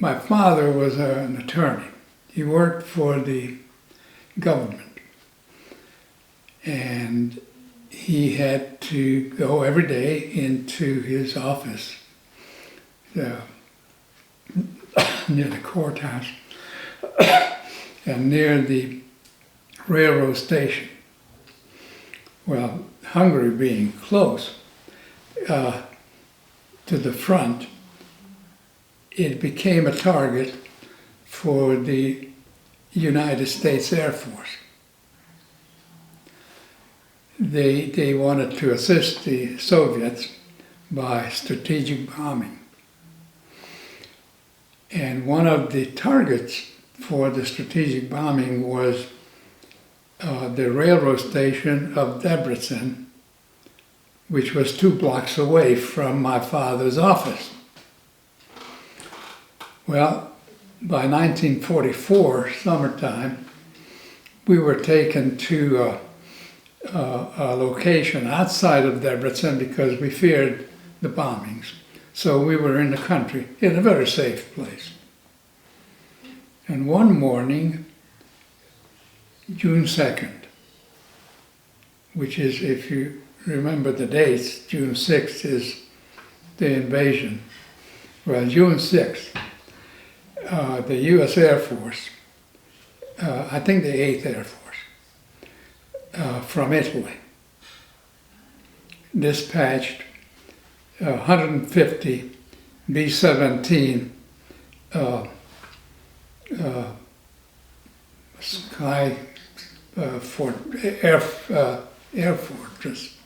My father was an attorney. He worked for the government. And he had to go every day into his office near the courthouse and near the railroad station. Well, Hungary being close to the front, it became a target for the United States Air Force. They wanted to assist the Soviets by strategic bombing. And one of the targets for the strategic bombing was the railroad station of Debrecen, which was 2 blocks away from my father's office. Well, by 1944, summertime, we were taken to a location outside of Debrecen because we feared the bombings. So we were in the country, in a very safe place. And one morning, June 2nd, which is, if you remember the dates, June 6th is the invasion. Well, June 6th, the U.S. Air Force, I think the 8th Air Force, from Italy, dispatched 150 B-17 Sky Air Fortress,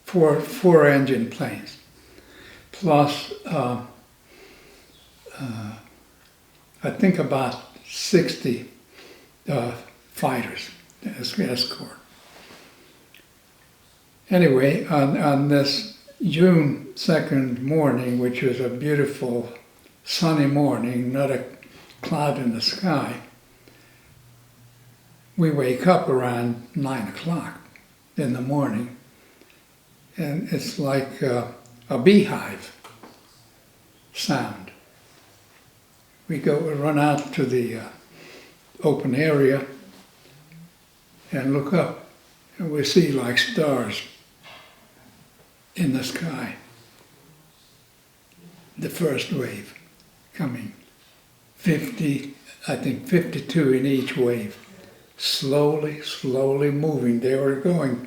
four-engine planes, plus I think about 60 fighters as escort. Anyway, on this June 2nd morning, which was a beautiful sunny morning, not a cloud in the sky, we wake up around 9 o'clock in the morning, and it's like a beehive sound. We run out to the open area and look up, and we see like stars in the sky. The first wave coming, 50, I think 52 in each wave, slowly, slowly moving. They were going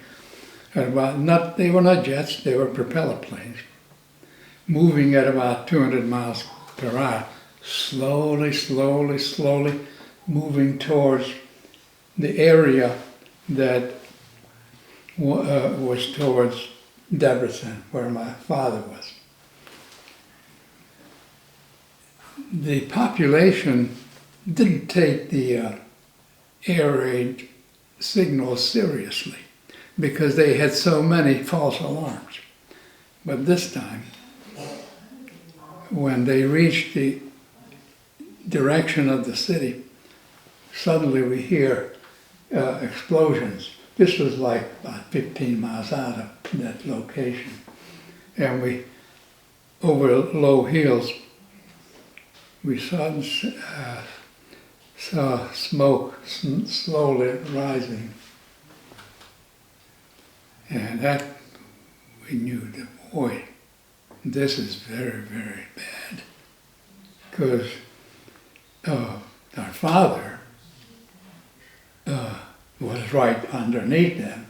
at about, they were not jets, they were propeller planes, moving at about 200 miles per hour, slowly, slowly, slowly moving towards the area that was towards Debrecen, where my father was. The population didn't take the air raid signals seriously because they had so many false alarms. But this time, when they reached the direction of the city, suddenly we hear explosions. This was like about 15 miles out of that location. And we, over low hills, we saw smoke slowly rising. And that, we knew that, boy, this is very, very bad. Because our father was right underneath them.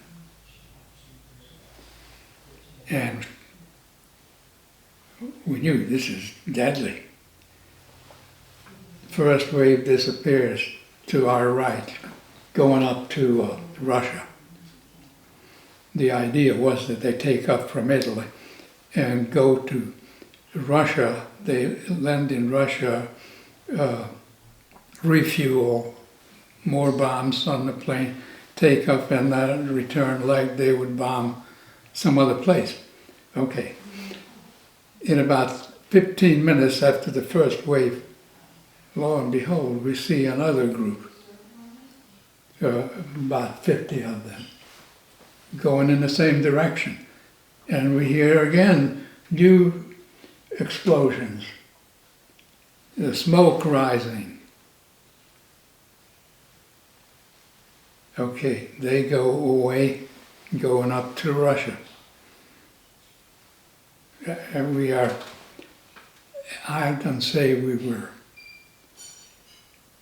And we knew this is deadly. First wave disappears to our right, going up to Russia. The idea was that they take up from Italy and go to Russia. They land in Russia, refuel, more bombs on the plane, take up, and that return leg they would bomb some other place. Okay. In about 15 minutes after the first wave, lo and behold, we see another group, about 50 of them, going in the same direction. And we hear again new explosions. the smoke rising. Okay, they go away, going up to Russia. And we are, I don't say we were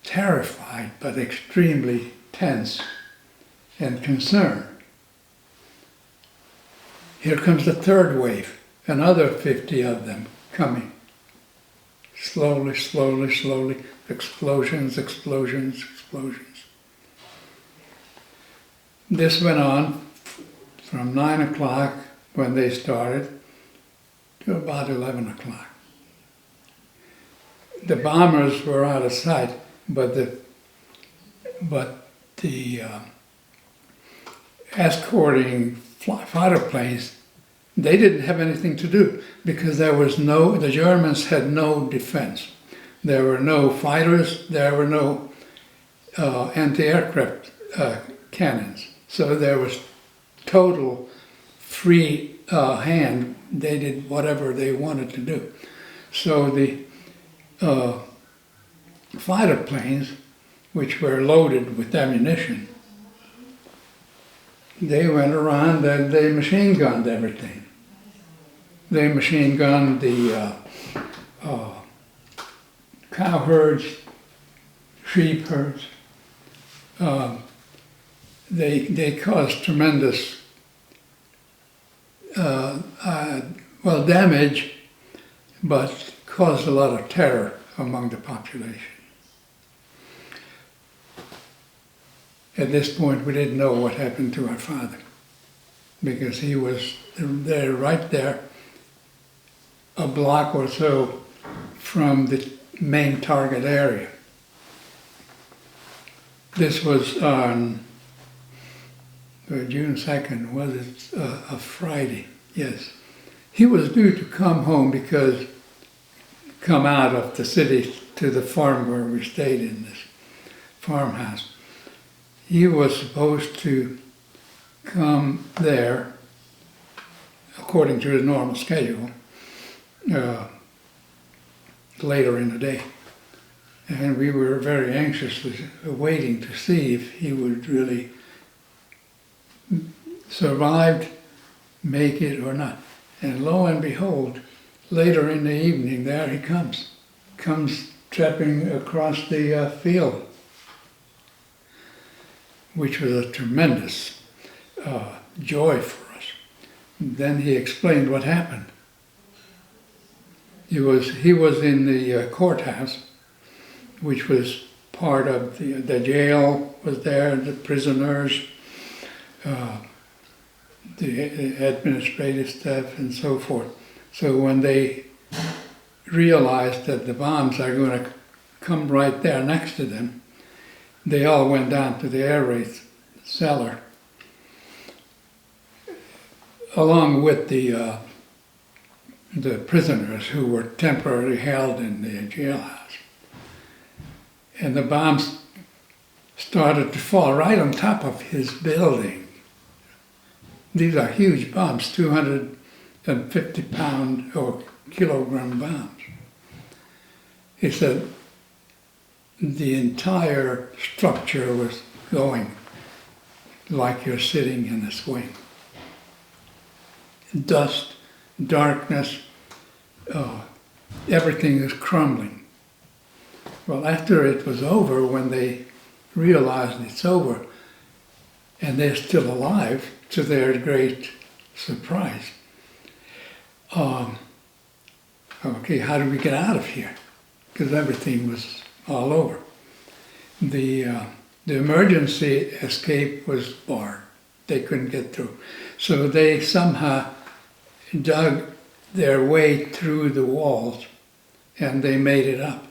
terrified, but extremely tense and concerned. Here comes the third wave, another 50 of them coming. Slowly, slowly, slowly, explosions, explosions, explosions. This went on from 9 o'clock when they started to about 11 o'clock. The bombers were out of sight, but the escorting fighter planes, they didn't have anything to do because the Germans had no defense. There were no fighters, there were no anti-aircraft cannons. So there was total free hand. They did whatever they wanted to do. So the fighter planes, which were loaded with ammunition, they went around and they machine gunned everything. They machine gunned the cow herds, sheep herds. They caused tremendous damage, but caused a lot of terror among the population. At this point, we didn't know what happened to our father because he was there, right there, a block or so from the main target area. This was on June 2nd, was it a Friday? Yes. He was due to come home come out of the city to the farm where we stayed in this farmhouse. He was supposed to come there, according to his normal schedule, later in the day. And we were very anxiously waiting to see if he would really survive, make it or not. And lo and behold, later in the evening, there he comes tripping across the field, which was a tremendous joy for us. Then he explained what happened. He was in the courthouse, which was part of the jail was there, the prisoners, the administrative staff and so forth. So when they realized that the bombs are going to come right there next to them, they all went down to the air raid cellar, along with the prisoners who were temporarily held in the jailhouse. And the bombs started to fall right on top of his building. These are huge bombs, 250-pound or kilogram bombs. He said the entire structure was going like you're sitting in a swing. Dust, darkness, everything is crumbling. Well, after it was over, when they realized it's over, and they're still alive, to their great surprise, okay, how do we get out of here? Because everything was all over. The emergency escape was barred. They couldn't get through. So they somehow dug their way through the walls, and they made it up.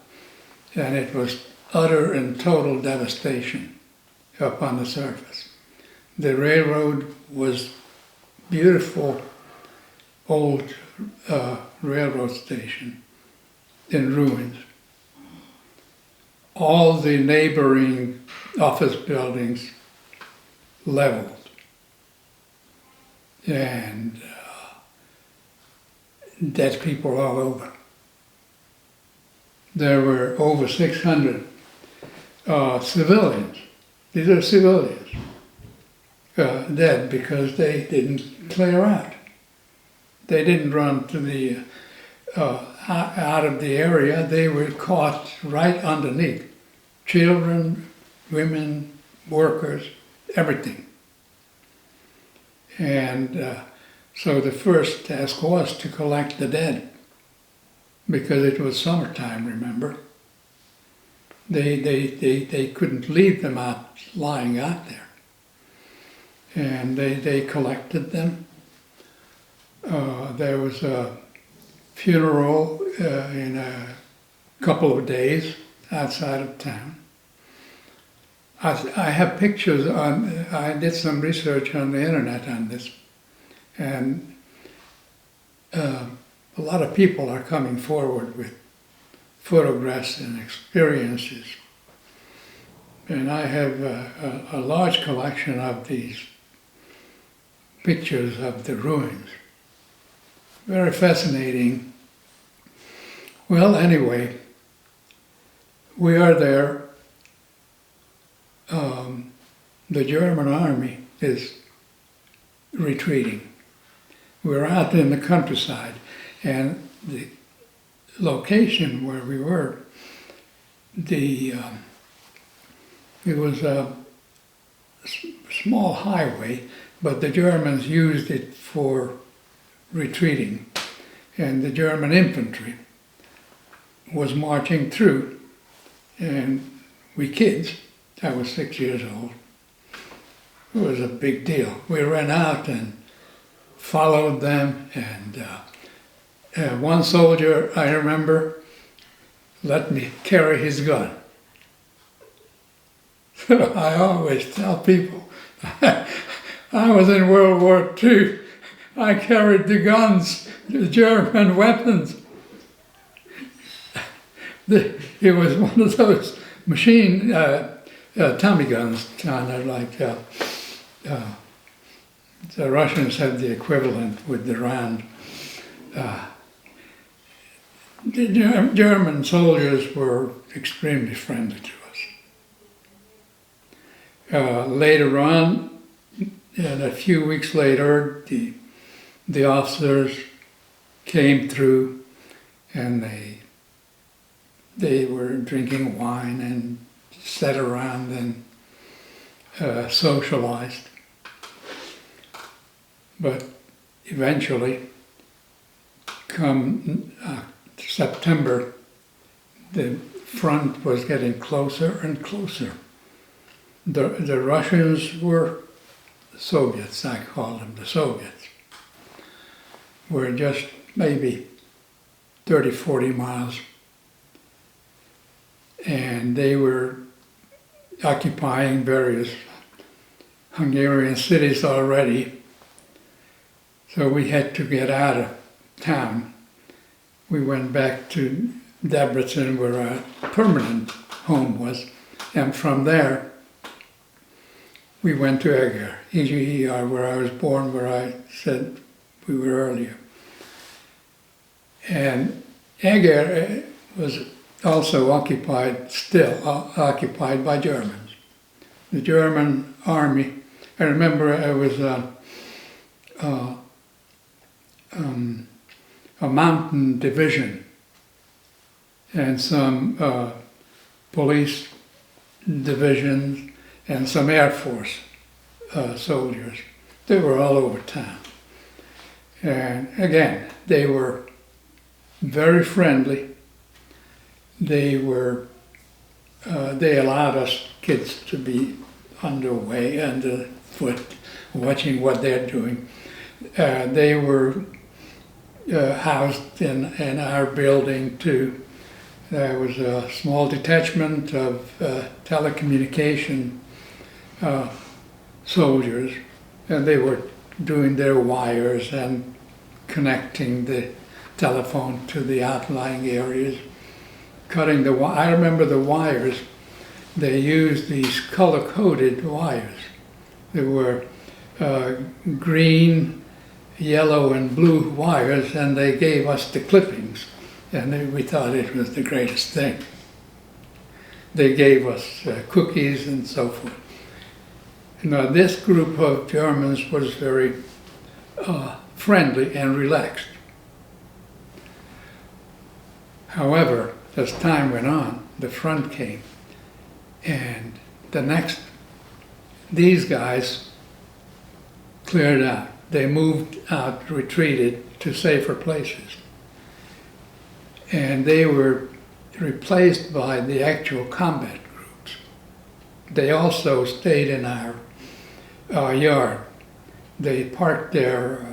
And it was utter and total devastation up on the surface. The railroad was beautiful old railroad station in ruins. All the neighboring office buildings leveled. And dead people all over. there were over 600 civilians. These are civilians dead because they didn't clear out. They didn't run to the out of the area. They were caught right underneath. Children, women, workers, everything. And so the first task was to collect the dead, because it was summertime, remember? They couldn't leave them out, lying out there. And they collected them. There was a funeral in a couple of days outside of town. I have pictures I did some research on the internet on this, and a lot of people are coming forward with photographs and experiences. And I have a large collection of these pictures of the ruins. Very fascinating. Well, anyway, we are there. The German army is retreating. We're out in the countryside, and the location where we were, it was a small highway, but the Germans used it for retreating, and the German infantry was marching through, and we kids, I was 6 years old, it was a big deal. We ran out and followed them, and one soldier, I remember, let me carry his gun. So I always tell people, I was in World War II. I carried the guns, the German weapons. It was one of those machine Tommy guns, kind of like the Russians had the equivalent with the round. The German soldiers were extremely friendly to us. Later on, and a few weeks later, the officers came through, and they were drinking wine and sat around and socialized. But eventually, come September, the front was getting closer and closer. The Russians were Soviets, I call them the Soviets, were just maybe 30, 40 miles. And they were occupying various Hungarian cities already. So we had to get out of town. We went back to Debrecen, where our permanent home was, and from there we went to Eger, E-G-E-R, where I was born, where I said we were earlier. And Eger was also occupied, still occupied by Germans. The German army, I remember it was a mountain division and some police divisions and some Air Force soldiers. They were all over town. And again, they were very friendly. They allowed us kids to be underfoot, watching what they're doing. They were housed in our building too. There was a small detachment of telecommunication soldiers, and they were doing their wires and connecting the telephone to the outlying areas, cutting the wire. I remember the wires, they used these color-coded wires. They were green, yellow, and blue wires, and they gave us the clippings and we thought it was the greatest thing. They gave us cookies and so forth. Now, this group of Germans was very friendly and relaxed. However, as time went on, the front came, and these guys cleared out. They moved out, retreated to safer places. And they were replaced by the actual combat groups. They also stayed in our yard. They parked their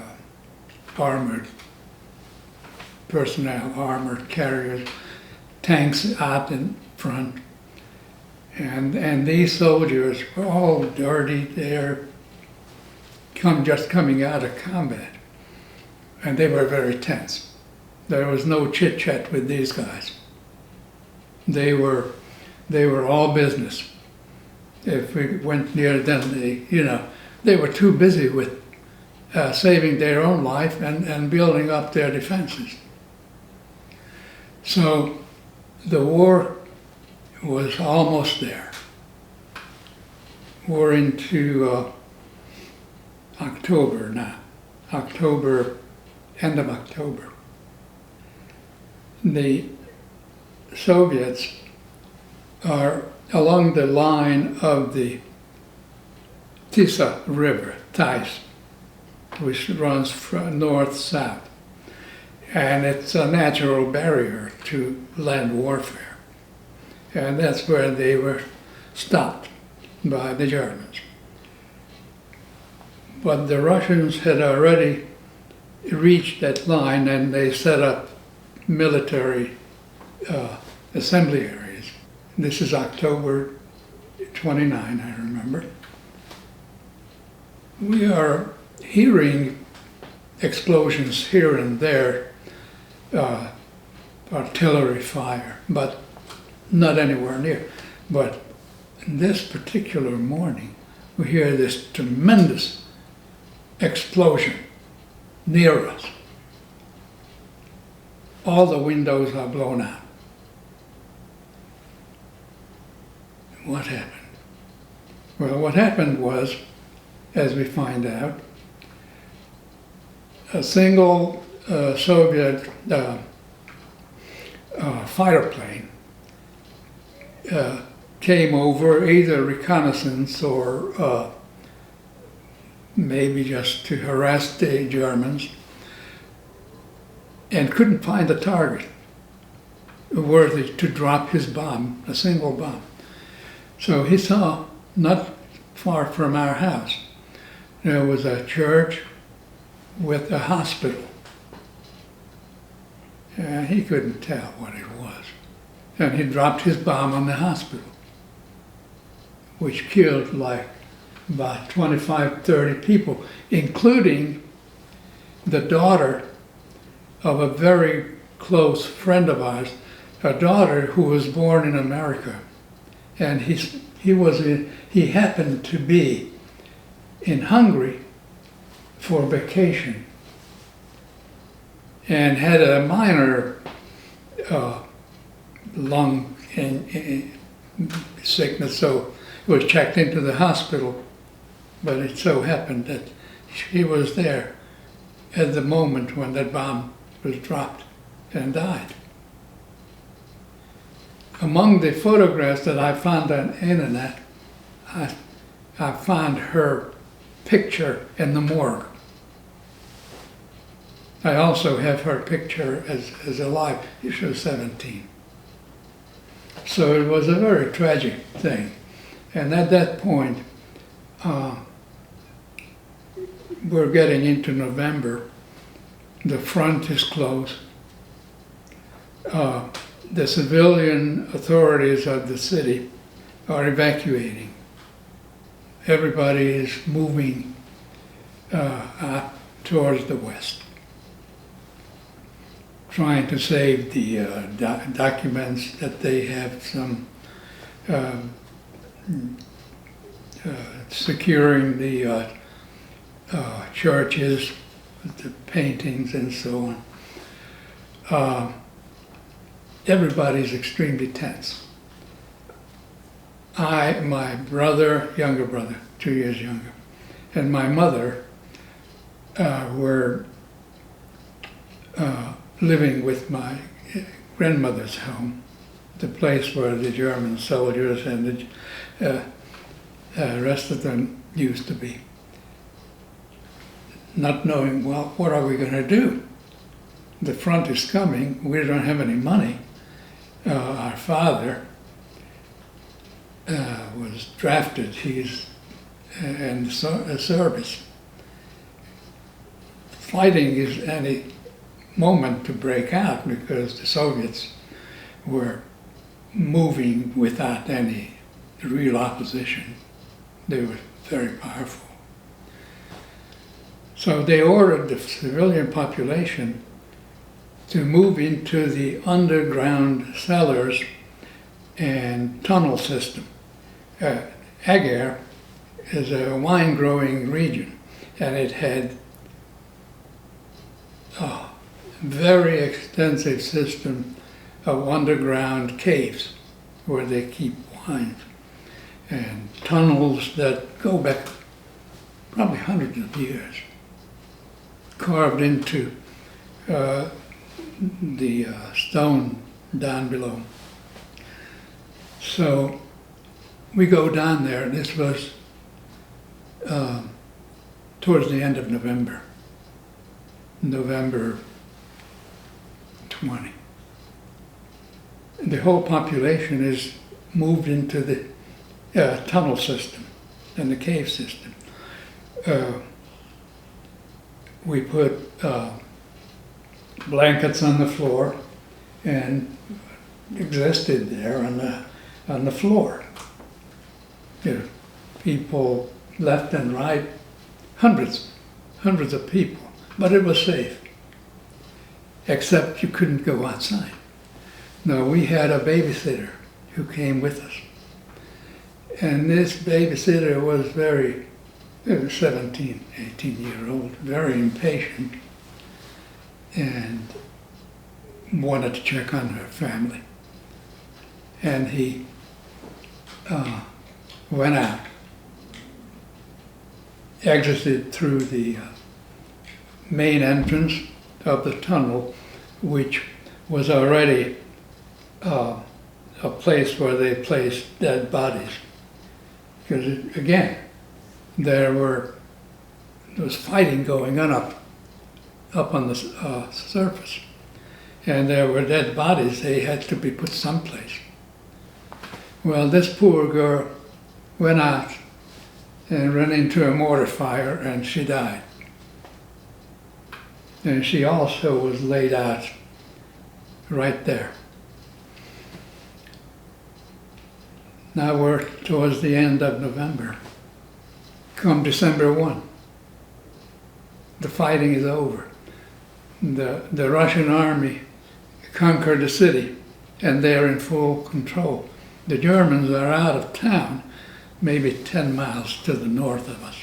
armored personnel, armored carriers, tanks out in front. And these soldiers were all dirty. They're just coming out of combat. And they were very tense. There was no chit-chat with these guys. They were all business. If we went near them, they were too busy with saving their own life and building up their defenses. So the war was almost there. We're into October now. End of October. The Soviets are along the line of the Tisa River, Tais, which runs from north-south. And it's a natural barrier to land warfare. And that's where they were stopped by the Germans. But the Russians had already reached that line, and they set up military assembly areas. This is October 29, I remember. We are hearing explosions here and there, artillery fire, but not anywhere near. But this particular morning, we hear this tremendous explosion near us. All the windows are blown out. What happened? Well, what happened was, as we find out, a single Soviet fighter plane came over, either reconnaissance or maybe just to harass the Germans, and couldn't find a target worthy to drop his bomb, a single bomb. So he saw, not far from our house, there was a church with a hospital. And he couldn't tell what it was. And he dropped his bomb on the hospital, which killed like about 25, 30 people, including the daughter of a very close friend of ours, a daughter who was born in America. And he happened to be in Hungary for vacation and had a minor lung sickness, so he was checked into the hospital. But it so happened that she was there at the moment when that bomb was dropped and died. Among the photographs that I found on the internet, I found her picture in the morgue. I also have her picture as alive. She was 17. So it was a very tragic thing. And at that point, we're getting into November. The front is closed. The civilian authorities of the city are evacuating. Everybody is moving up towards the west, trying to save the documents that they have, some securing the churches, the paintings and so on. everybody's extremely tense. My brother, younger brother, 2 years younger, and my mother were living with my grandmother's home, the place where the German soldiers and the rest of them used to be. Not knowing, well, what are we going to do? The front is coming, we don't have any money. Our father was drafted, he's in the service. Fighting is any moment to break out because the Soviets were moving without any real opposition. They were very powerful. So they ordered the civilian population to move into the underground cellars and tunnel system. Agar is a wine-growing region, and it had a very extensive system of underground caves where they keep wines, and tunnels that go back probably hundreds of years, carved into the stone down below. So we go down there. This was towards the end of November 20. The whole population is moved into the tunnel system and the cave system. We put blankets on the floor and existed there on the floor. People left and right, hundreds of people, but it was safe, except you couldn't go outside. No, we had a babysitter who came with us, and this babysitter was 17, 18-year-old, very impatient, and wanted to check on her family. And he went out, exited through the main entrance of the tunnel, which was already a place where they placed dead bodies. Because again, there was fighting going on up on the surface, and there were dead bodies. They had to be put someplace. Well, this poor girl went out and ran into a mortar fire, and she died. And she also was laid out right there. Now we're towards the end of November. Come December 1, the fighting is over. The Russian army conquered the city, and they're in full control. The Germans are out of town, maybe 10 miles to the north of us.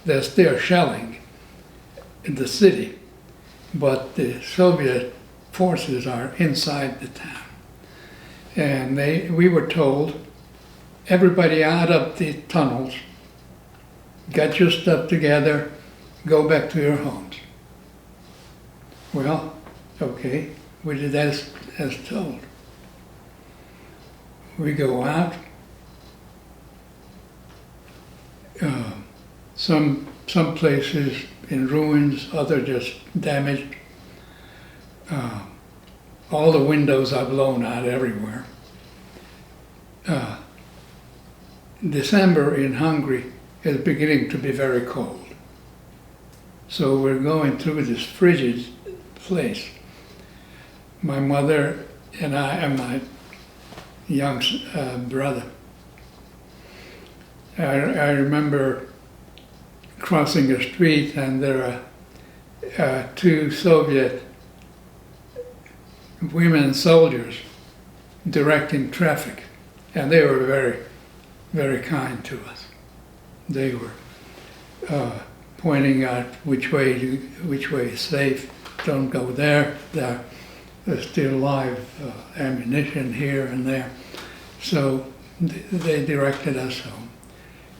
They're still shelling the city, but the Soviet forces are inside the town. And we were told, everybody out of the tunnels, get your stuff together, go back to your homes. Well, okay, we did as told. We go out. Some places in ruins, other just damaged. All the windows are blown out everywhere. December in Hungary is beginning to be very cold. So we're going through this frigid place. My mother and I and my young brother. I remember crossing a street, and there are 2 Soviet women soldiers directing traffic, and they were very, very kind to us. They were pointing out which way is safe, don't go there. there's still live ammunition here and there. So they directed us home.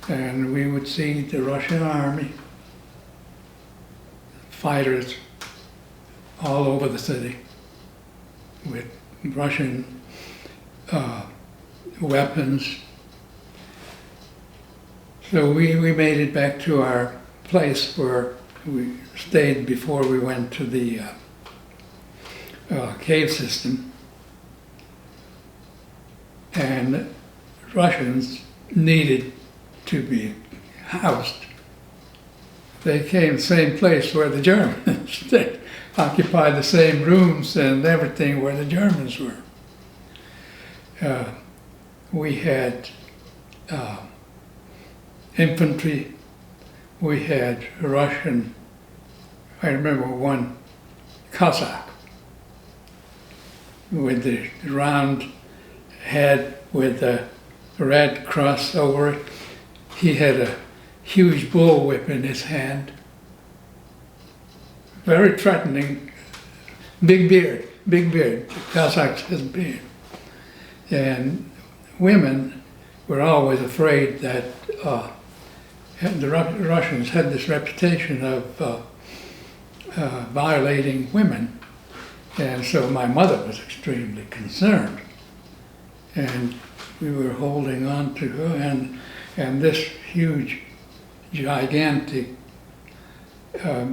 And we would see the Russian army, fighters all over the city with Russian weapons. So we made it back to our place where we stayed before we went to the cave system. And Russians needed to be housed. They came the same place where the Germans they occupied the same rooms and everything where the Germans were. We had infantry, we had Russian, I remember one Cossack with the round head with the red cross over it. He had a huge bullwhip in his hand, very threatening, big beard. The Cossacks has a beard. And women were always afraid that the Russians had this reputation of violating women. And so my mother was extremely concerned. And we were holding on to her, and this huge, gigantic,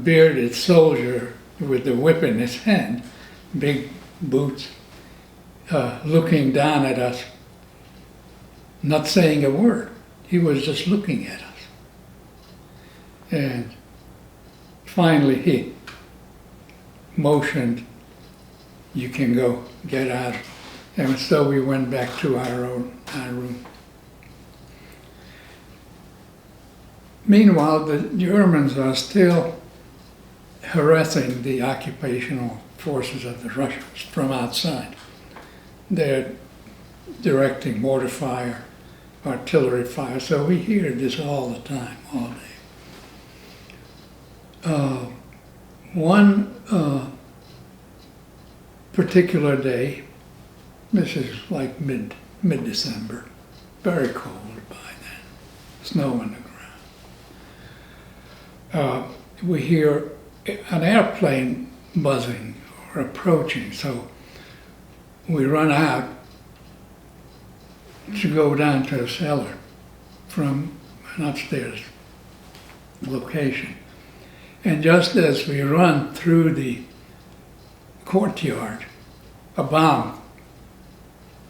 bearded soldier with the whip in his hand, big boots, looking down at us, not saying a word. He was just looking at us. And finally he motioned, "You can go, get out." And so we went back to our room. Meanwhile, the Germans are still harassing the occupational forces of the Russians from outside. They're directing mortar fire, artillery fire, so we hear this all the time, all day. One particular day, this is like mid-December, very cold by then, snow on the ground. We hear an airplane buzzing or approaching, so we run out to go down to the cellar from an upstairs location. And just as we run through the courtyard, a bomb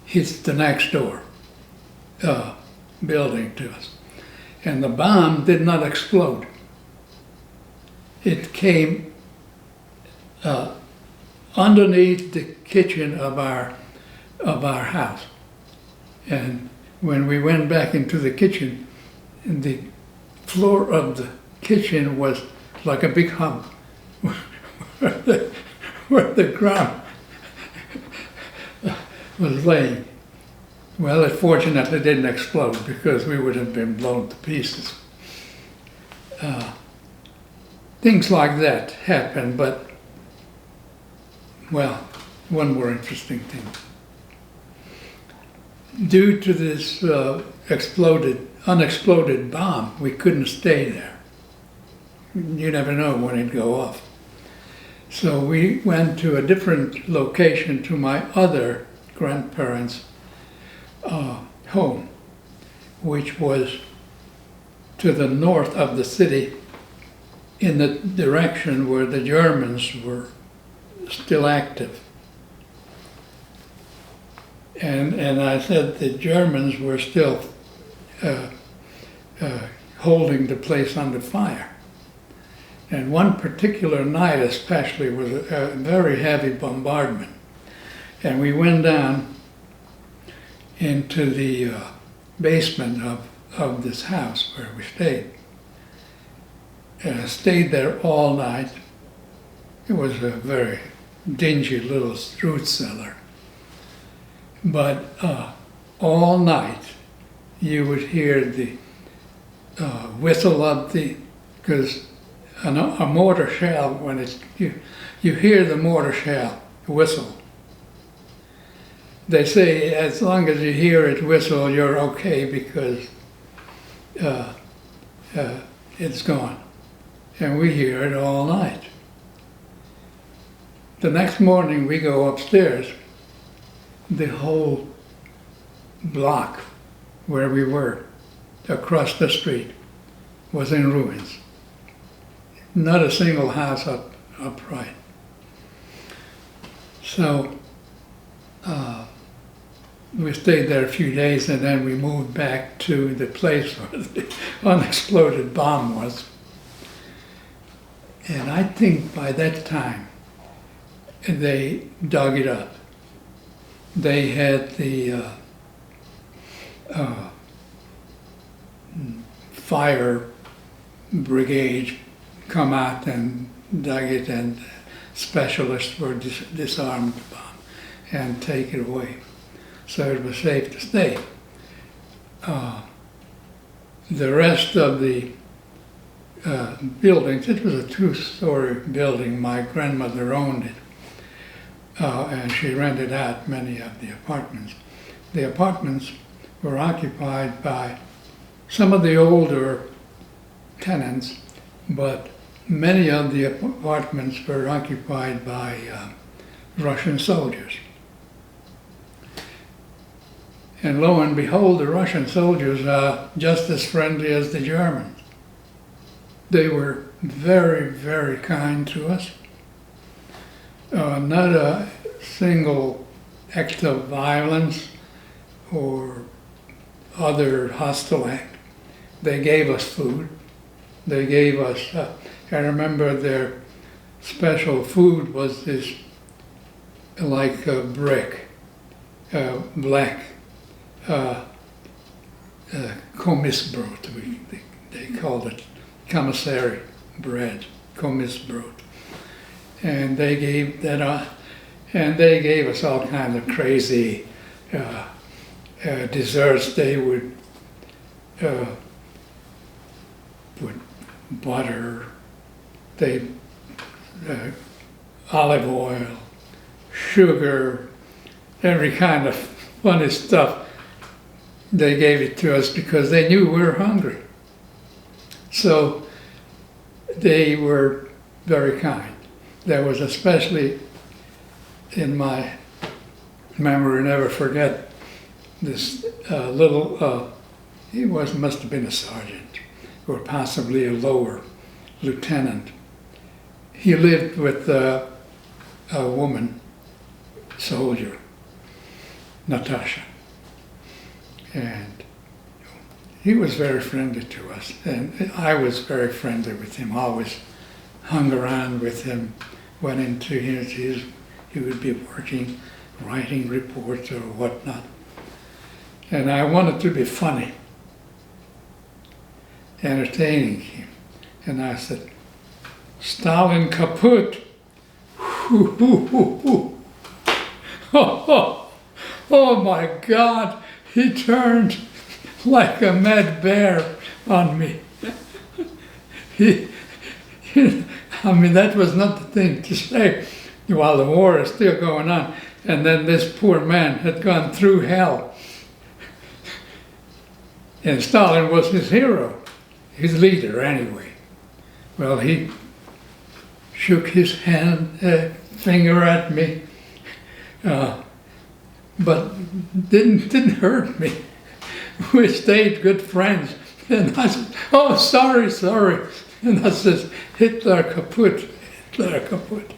hits the next door building to us. And the bomb did not explode. It came underneath the kitchen of our house. And when we went back into the kitchen, the floor of the kitchen was like a big hump where the ground was laying. Well, it fortunately didn't explode because we would have been blown to pieces. Things like that happen, but, well, one more interesting thing. Due to this unexploded bomb, we couldn't stay there. You never know when it'd go off. So we went to a different location, to my other grandparents' home, which was to the north of the city in the direction where the Germans were still active. And I said the Germans were still holding the place under fire. And one particular night especially was a very heavy bombardment. And we went down into the basement of this house where we stayed. And I stayed there all night. It was a very dingy little root cellar. But all night you would hear the whistle of because a mortar shell, when you hear the mortar shell whistle they say as long as you hear it whistle, you're okay because it's gone. And we hear it all night. The next morning we go upstairs. The whole block where we were, across the street, was in ruins. Not a single house upright. So we stayed there a few days, and then we moved back to the place where the unexploded bomb was. And I think by that time, they dug it up. They had the fire brigade come out and dug it, and specialists were disarmed the bomb and take it away. So it was safe to stay. The rest of the buildings, it was a two-story building. My grandmother owned it, and she rented out many of the apartments. The apartments were occupied by some of the older tenants, but many of the apartments were occupied by Russian soldiers. And lo and behold, the Russian soldiers are just as friendly as the Germans. They were very, very kind to us. Not a single act of violence or other hostile act. They gave us food. They gave us, I remember their special food was this, like a brick, black komisbrot, they called it commissary bread, komisbrot. And they gave that, and they gave us all kinds of crazy desserts. They would put butter, olive oil, sugar, every kind of funny stuff. They gave it to us because they knew we were hungry. So they were very kind. There was especially, in my memory, never forget, this little, he must have been a sergeant, or possibly a lower lieutenant. He lived with a woman, soldier, Natasha. And he was very friendly to us, and I was very friendly with him, always hung around with him, went into he would be working, writing reports or whatnot. And I wanted to be funny, entertaining him. And I said, "Stalin kaput." Oh my God, he turned like a mad bear on me. I mean, that was not the thing to say while the war is still going on. And then this poor man had gone through hell. And Stalin was his hero, his leader anyway. Well, he shook his finger at me, but didn't hurt me. We stayed good friends. And I said, "Oh, sorry." And I said, Hitler kaput, Hitler kaput.